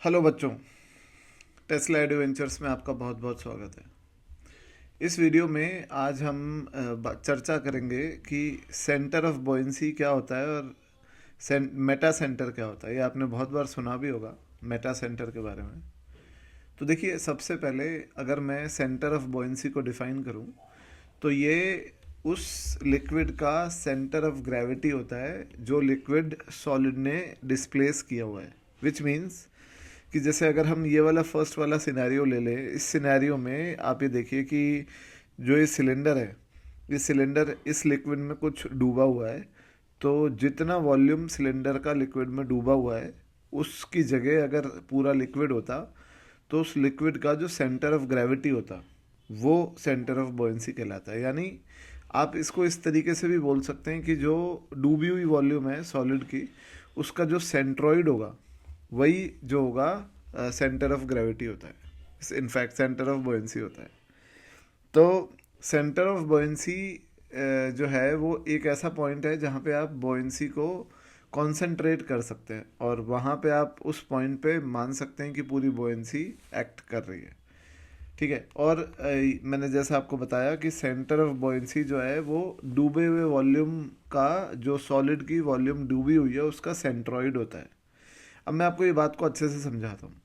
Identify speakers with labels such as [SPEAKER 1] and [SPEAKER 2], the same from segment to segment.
[SPEAKER 1] Hello बच्चों, Tesla adventures में आपका बहुत बहुत स्वागत है। इस वीडियो में आज हम चर्चा करेंगे कि सेंटर ऑफ बॉयंसी क्या होता है और मेटा सेंटर क्या होता है। ये आपने बहुत बार सुना भी होगा मेटा सेंटर के बारे में। तो देखिए, सबसे पहले अगर मैं सेंटर ऑफ बॉयंसी को डिफाइन करूं तो ये उस लिक्विड का सेंटर ऑफ ग्रेविटी होता है जो लिक्विड सॉलिड ने डिस्प्लेस किया हुआ है। विच मीन्स कि जैसे अगर हम ये वाला फर्स्ट वाला सिनेरियो ले लें, इस सिनेरियो में आप ये देखिए कि जो ये सिलेंडर है, ये सिलेंडर इस लिक्विड में कुछ डूबा हुआ है। तो जितना वॉल्यूम सिलेंडर का लिक्विड में डूबा हुआ है उसकी जगह अगर पूरा लिक्विड होता तो उस लिक्विड का जो सेंटर ऑफ ग्रेविटी होता वो सेंटर ऑफ बॉयंसी कहलाता है। यानी आप इसको इस तरीके से भी बोल सकते हैं कि जो डूबी हुई वॉल्यूम है सॉलिड की, उसका जो सेंट्रॉइड होगा वही जो होगा सेंटर ऑफ ग्रेविटी होता है, इनफैक्ट सेंटर ऑफ बॉयंसी होता है। तो सेंटर ऑफ बॉयंसी जो है वो एक ऐसा पॉइंट है जहाँ पे आप बॉयंसी को कॉन्सेंट्रेट कर सकते हैं और वहाँ पे आप उस पॉइंट पे मान सकते हैं कि पूरी बॉयंसी एक्ट कर रही है। ठीक है। और मैंने जैसा आपको बताया कि सेंटर ऑफ बॉयंसी जो है वो डूबे हुए वॉल्यूम का, जो सॉलिड की वॉल्यूम डूबी हुई है उसका सेंट्रॉइड होता है। अब मैं आपको ये बात को अच्छे से समझाता हूँ।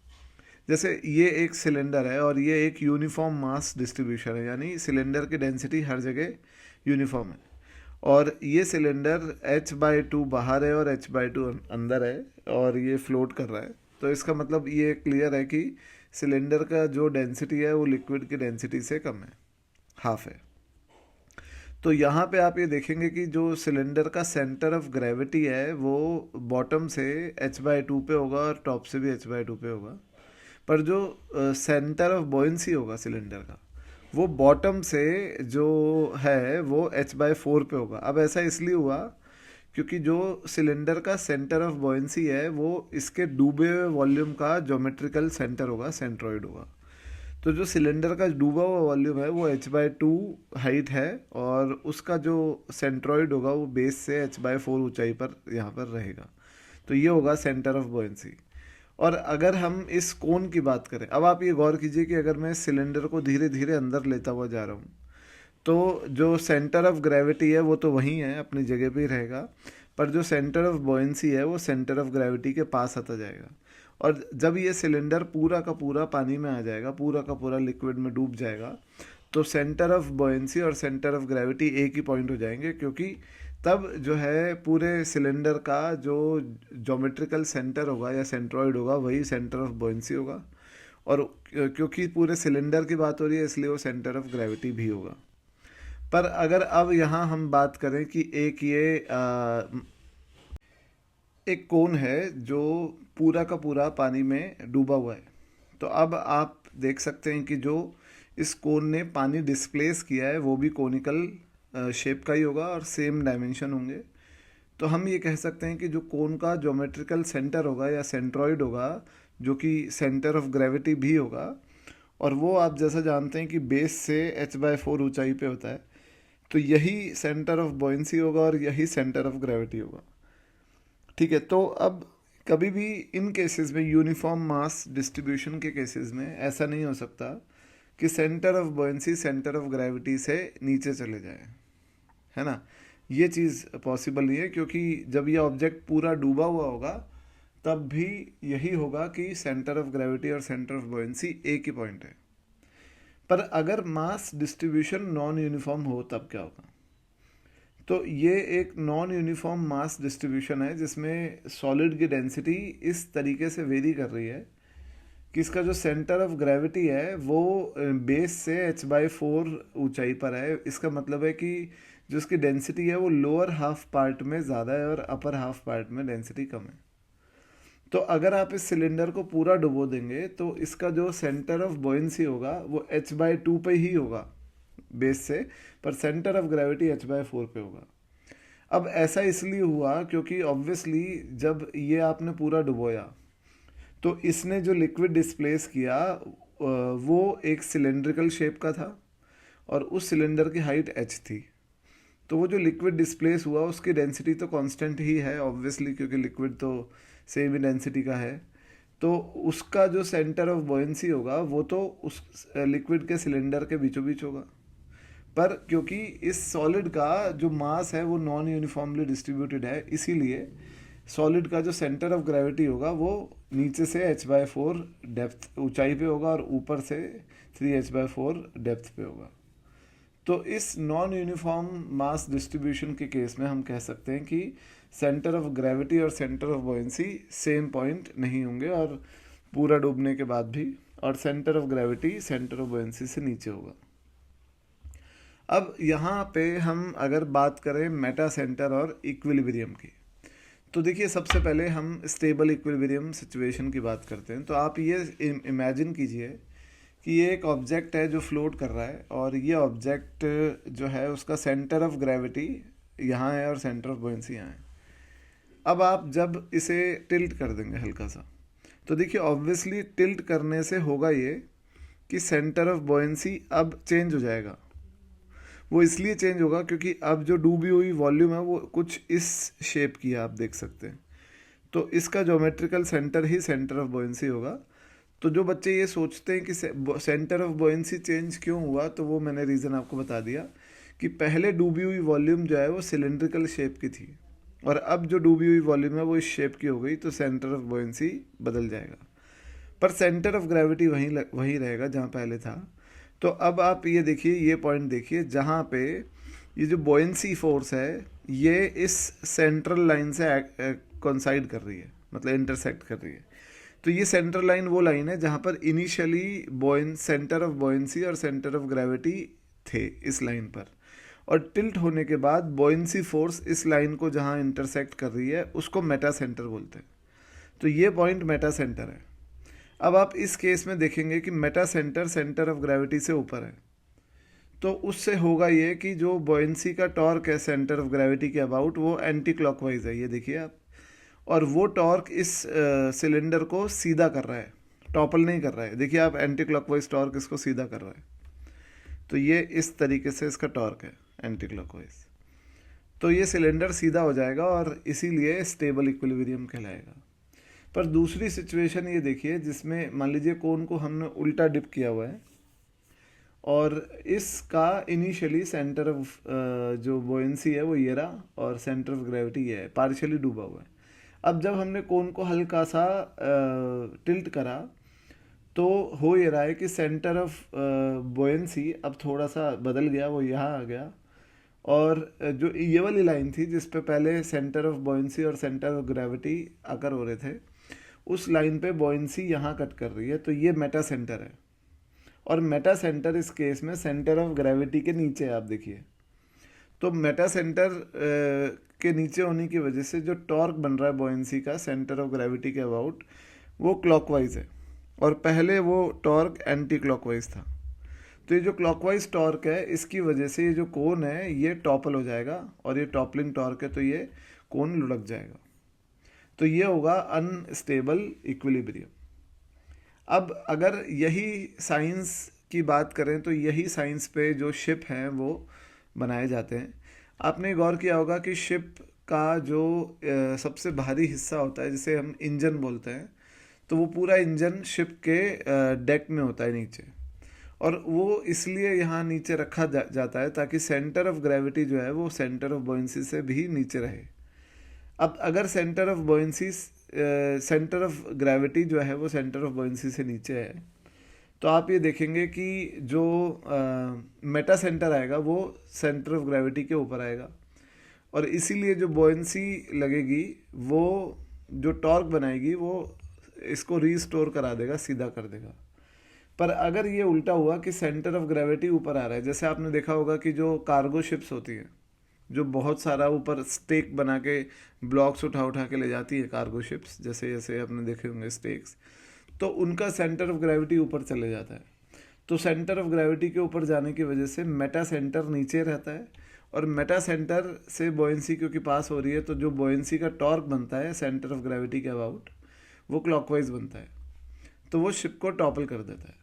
[SPEAKER 1] जैसे ये एक सिलेंडर है और ये एक यूनिफॉर्म मास डिस्ट्रीब्यूशन है, यानी सिलेंडर की डेंसिटी हर जगह यूनिफॉर्म है। और ये सिलेंडर h/2 बाहर है और h/2 अंदर है और ये फ्लोट कर रहा है। तो इसका मतलब ये क्लियर है कि सिलेंडर का जो डेंसिटी है वो लिक्विड की डेंसिटी से कम है, हाफ है। तो यहाँ पे आप ये देखेंगे कि जो सिलेंडर का सेंटर ऑफ ग्रेविटी है वो बॉटम से h/2 पे होगा और टॉप से भी h/2 पे होगा। पर जो सेंटर ऑफ बॉयंसी होगा सिलेंडर का, वो बॉटम से जो है वो h/4 पे होगा। अब ऐसा इसलिए हुआ क्योंकि जो सिलेंडर का सेंटर ऑफ बॉयंसी है वो इसके डूबे हुए वॉल्यूम का ज्योमेट्रिकल सेंटर होगा, सेंट्रॉइड होगा। तो जो सिलेंडर का डूबा हुआ वॉल्यूम है वो h/2 हाइट है और उसका जो सेंट्रॉइड होगा वो बेस से h/4 ऊंचाई पर यहाँ पर रहेगा। तो ये होगा सेंटर ऑफ बॉयंसी। और अगर हम इस कोन की बात करें, अब आप ये गौर कीजिए कि अगर मैं सिलेंडर को धीरे धीरे अंदर लेता हुआ जा रहा हूँ तो जो सेंटर ऑफ ग्रेविटी है वो तो वहीं है, अपनी जगह पे ही रहेगा। पर जो सेंटर ऑफ बॉयंसी है वो सेंटर ऑफ ग्रेविटी के पास आता जाएगा। और जब ये सिलेंडर पूरा का पूरा पानी में आ जाएगा, पूरा का पूरा लिक्विड में डूब जाएगा, तो सेंटर ऑफ बॉयंसी और सेंटर ऑफ ग्रेविटी एक ही पॉइंट हो जाएंगे, क्योंकि तब जो है पूरे सिलेंडर का जो ज्योमेट्रिकल सेंटर होगा या सेंट्रॉइड होगा वही सेंटर ऑफ बॉयंसी होगा। और क्योंकि पूरे सिलेंडर की बात हो रही है इसलिए वो सेंटर ऑफ ग्रेविटी भी होगा। पर अगर अब यहाँ हम बात करें कि एक कोन है जो पूरा का पूरा पानी में डूबा हुआ है, तो अब आप देख सकते हैं कि जो इस कोन ने पानी डिस्प्लेस किया है वो भी कोनिकल शेप का ही होगा और सेम डायमेंशन होंगे। तो हम ये कह सकते हैं कि जो कोन का ज्योमेट्रिकल सेंटर होगा या सेंट्रॉइड होगा, जो कि सेंटर ऑफ ग्रेविटी भी होगा, और वो आप जैसा जानते हैं कि बेस से h/4 ऊंचाई पे होता है, तो यही सेंटर ऑफ बॉयंसी होगा और यही सेंटर ऑफ ग्रेविटी होगा। ठीक है। तो अब कभी भी इन केसेस में, यूनिफॉर्म मास डिस्ट्रीब्यूशन के केसेस में, ऐसा नहीं हो सकता कि centre of buoyancy centre of gravity से नीचे चले जाए, है ना। ये चीज़ पॉसिबल नहीं है, क्योंकि जब ये ऑब्जेक्ट पूरा डूबा हुआ होगा तब भी यही होगा कि सेंटर ऑफ ग्रेविटी और सेंटर ऑफ बॉयंसी एक ही पॉइंट है। पर अगर मास डिस्ट्रीब्यूशन नॉन यूनिफॉर्म हो तब क्या होगा? तो ये एक नॉन यूनिफॉर्म मास डिस्ट्रीब्यूशन है जिसमें सॉलिड की डेंसिटी इस तरीके से वेरी कर रही है कि इसका जो सेंटर ऑफ ग्रेविटी है वो बेस से h/4 ऊंचाई पर है। इसका मतलब है कि जो इसकी डेंसिटी है वो लोअर हाफ पार्ट में ज़्यादा है और अपर हाफ पार्ट में डेंसिटी कम है। तो अगर आप इस सिलेंडर को पूरा डुबो देंगे तो इसका जो सेंटर ऑफ बॉयंसी होगा वो h/2 पे ही होगा बेस से, पर सेंटर ऑफ ग्रेविटी h/4 पे होगा। अब ऐसा इसलिए हुआ क्योंकि ऑब्वियसली जब ये आपने पूरा डुबोया तो इसने जो लिक्विड डिस्प्लेस किया वो एक सिलेंड्रिकल शेप का था और उस सिलेंडर की हाइट h थी। तो वो जो लिक्विड डिस्प्लेस हुआ उसकी डेंसिटी तो कांस्टेंट ही है ऑब्वियसली, क्योंकि लिक्विड तो सेम ही डेंसिटी का है। तो उसका जो सेंटर ऑफ बॉयंसी होगा वो तो उस लिक्विड के सिलेंडर के बीचों बीच होगा, पर क्योंकि इस सॉलिड का जो मास है वो नॉन यूनिफॉर्मली डिस्ट्रीब्यूटेड है, इसीलिए सॉलिड का जो सेंटर ऑफ ग्रेविटी होगा वो नीचे से h/4 डेप्थ ऊंचाई पे होगा और ऊपर से 3h/4 डेप्थ पे होगा। तो इस नॉन यूनिफॉर्म मास डिस्ट्रीब्यूशन के केस में हम कह सकते हैं कि सेंटर ऑफ ग्रेविटी और centre of buoyancy same point नहीं होंगे और पूरा डूबने के बाद भी, और centre of gravity centre of buoyancy से नीचे होगा। अब यहाँ पे हम अगर बात करें मेटा सेंटर और इक्विलिब्रियम की, तो देखिए सबसे पहले हम स्टेबल इक्विलिब्रियम सिचुएशन की बात करते हैं। तो आप ये इमेजिन कीजिए कि ये एक ऑब्जेक्ट है जो फ्लोट कर रहा है, और ये ऑब्जेक्ट जो है उसका सेंटर ऑफ ग्रेविटी यहाँ है और सेंटर ऑफ बॉयंसी यहाँ है। अब आप जब इसे टिल्ट कर देंगे हल्का सा, तो देखिए ऑब्वियसली टिल्ट करने से होगा ये कि सेंटर ऑफ बॉयंसी अब चेंज हो जाएगा। वो इसलिए चेंज होगा क्योंकि अब जो डूबी हुई वॉल्यूम है वो कुछ इस शेप की है, आप देख सकते हैं। तो इसका geometrical centre he centre of buoyancy होगा। तो जो बच्चे ये सोचते हैं कि सेंटर ऑफ बॉयंसी चेंज क्यों हुआ, तो वो मैंने रीज़न आपको बता दिया कि पहले डूबी हुई वॉल्यूम जो है वो सिलेंड्रिकल शेप की थी, और अब जो डूबी हुई वॉल्यूम है वो इस शेप की हो गई, तो सेंटर ऑफ बॉयंसी बदल जाएगा, पर सेंटर ऑफ ग्रेविटी वहीं रहेगा जहाँ पहले था। तो अब आप ये देखिए, ये पॉइंट देखिए जहाँ पे ये जो बॉयंसी फोर्स है ये इस सेंट्रल लाइन से कोइंसाइड कर रही है, मतलब इंटरसेक्ट कर रही है। तो ये सेंट्रल लाइन वो लाइन है जहाँ पर इनिशियली सेंटर ऑफ बॉयंसी और सेंटर ऑफ ग्रेविटी थे इस लाइन पर, और टिल्ट होने के बाद बॉयंसी फोर्स इस लाइन को जहाँ इंटरसेक्ट कर रही है उसको मेटा सेंटर बोलते हैं। तो ये पॉइंट मेटा सेंटर है। अब आप इस केस में देखेंगे कि Meta centre centre of gravity से ऊपर है, तो उससे होगा ये कि जो बॉयंसी का टॉर्क है सेंटर ऑफ ग्रेविटी के अबाउट वो एंटी क्लॉकवाइज है, ये देखिए आप, और वो टॉर्क इस सिलेंडर को सीधा कर रहा है, टॉपल नहीं कर रहा है। देखिए आप, एंटी क्लॉकवाइज टॉर्क इसको सीधा कर रहा है, तो ये इस तरीके से इसका टॉर्क है एंटी क्लॉकवाइज। तो ये सिलेंडर सीधा हो जाएगा और इसीलिए स्टेबल इक्विलिब्रियम कहलाएगा। पर दूसरी सिचुएशन ये देखिए जिसमें मान लीजिए कोन को हमने उल्टा डिप किया हुआ है और इसका इनिशियली सेंटर ऑफ जो बॉयंसी है वो ये रहा और सेंटर ऑफ ग्रेविटी ये है, पार्शियली डूबा हुआ है। अब जब हमने कोन को हल्का सा टिल्ट करा तो हो ये रहा है कि सेंटर ऑफ बॉयंसी अब थोड़ा सा बदल गया, वो यहाँ आ गया, और जो ये वाली लाइन थी जिस पे पहले सेंटर ऑफ बॉयंसी और सेंटर ऑफ ग्रेविटी आकर हो रहे थे, उस लाइन पे बॉयंसी यहाँ कट कर रही है, तो ये मेटा सेंटर है। और मेटा सेंटर इस केस में सेंटर ऑफ ग्रेविटी के नीचे है, आप देखिए। तो मेटा सेंटर के नीचे होने की वजह से जो टॉर्क बन रहा है बॉयंसी का सेंटर ऑफ ग्रेविटी के अबाउट, वो क्लॉकवाइज है, और पहले वो टॉर्क एंटी क्लॉकवाइज था। तो ये जो क्लॉकवाइज टॉर्क है इसकी वजह से ये जो कोन है ये टॉपल हो जाएगा, और ये टॉपलिंग टॉर्क है तो ये कोन लुढ़क जाएगा। तो ये होगा अनस्टेबल इक्विलिब्रियम। अब अगर यही साइंस की बात करें तो यही साइंस पे जो शिप हैं वो बनाए जाते हैं। आपने गौर किया होगा कि शिप का जो सबसे भारी हिस्सा होता है जिसे हम इंजन बोलते हैं, तो वो पूरा इंजन शिप के डेक में होता है नीचे, और वो इसलिए यहाँ नीचे रखा जाता है ताकि सेंटर ऑफ ग्रेविटी जो है वो सेंटर ऑफ बॉयंसी से भी नीचे रहे। अब अगर centre of buoyancy centre of gravity जो है वो सेंटर ऑफ बॉयंसी से नीचे है, तो आप ये देखेंगे कि जो मेटा सेंटर आएगा वो सेंटर ऑफ ग्रेविटी के ऊपर आएगा, और इसीलिए जो बॉयंसी लगेगी वो जो टॉर्क बनाएगी वो इसको रीस्टोर करा देगा, सीधा कर देगा। पर अगर ये उल्टा हुआ कि सेंटर ऑफ ग्रेविटी ऊपर आ रहा है, जैसे आपने देखा होगा कि जो कार्गो शिप्स होती हैं जो बहुत सारा ऊपर स्टेक बना के ब्लॉक्स उठा उठा के ले जाती है कार्गो शिप्स, जैसे जैसे आपने देखे होंगे स्टेक्स, तो उनका सेंटर ऑफ ग्रेविटी ऊपर चले जाता है। तो सेंटर ऑफ ग्रेविटी के ऊपर जाने की वजह से मेटा सेंटर नीचे रहता है, और मेटा सेंटर से बॉयंसी क्योंकि पास हो रही है तो जो बॉयंसी का टॉर्क बनता है सेंटर ऑफ ग्रेविटी के अबाउट वो क्लॉकवाइज बनता है, तो वो शिप को टॉपल कर देता है।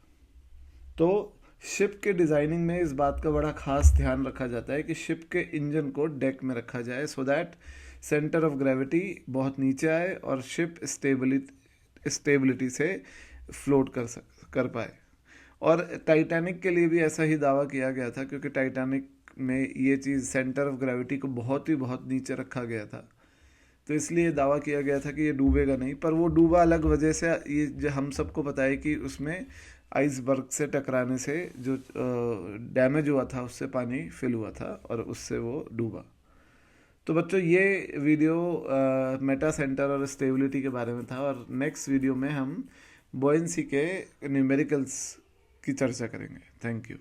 [SPEAKER 1] तो शिप के डिज़ाइनिंग में इस बात का बड़ा खास ध्यान रखा जाता है कि शिप के इंजन को डेक में रखा जाए so that centre of gravity बहुत नीचे आए और शिप स्टेबिलिटी से फ्लोट कर पाए। और टाइटैनिक के लिए भी ऐसा ही दावा किया गया था, क्योंकि टाइटैनिक में ये चीज़ सेंटर ऑफ ग्रेविटी को बहुत नीचे रखा गया था, तो इसलिए दावा किया गया था कि ये डूबेगा नहीं। पर वो डूबा अलग वजह से, ये जो हम सबको पता है कि उसमें आइसबर्ग से टकराने से जो डैमेज हुआ था, उससे पानी फिल हुआ था और उससे वो डूबा। तो बच्चों, ये वीडियो मेटा सेंटर और स्टेबिलिटी के बारे में था, और नेक्स्ट वीडियो में हम बॉयंसी के न्यूमेरिकल्स की चर्चा करेंगे। Thank you.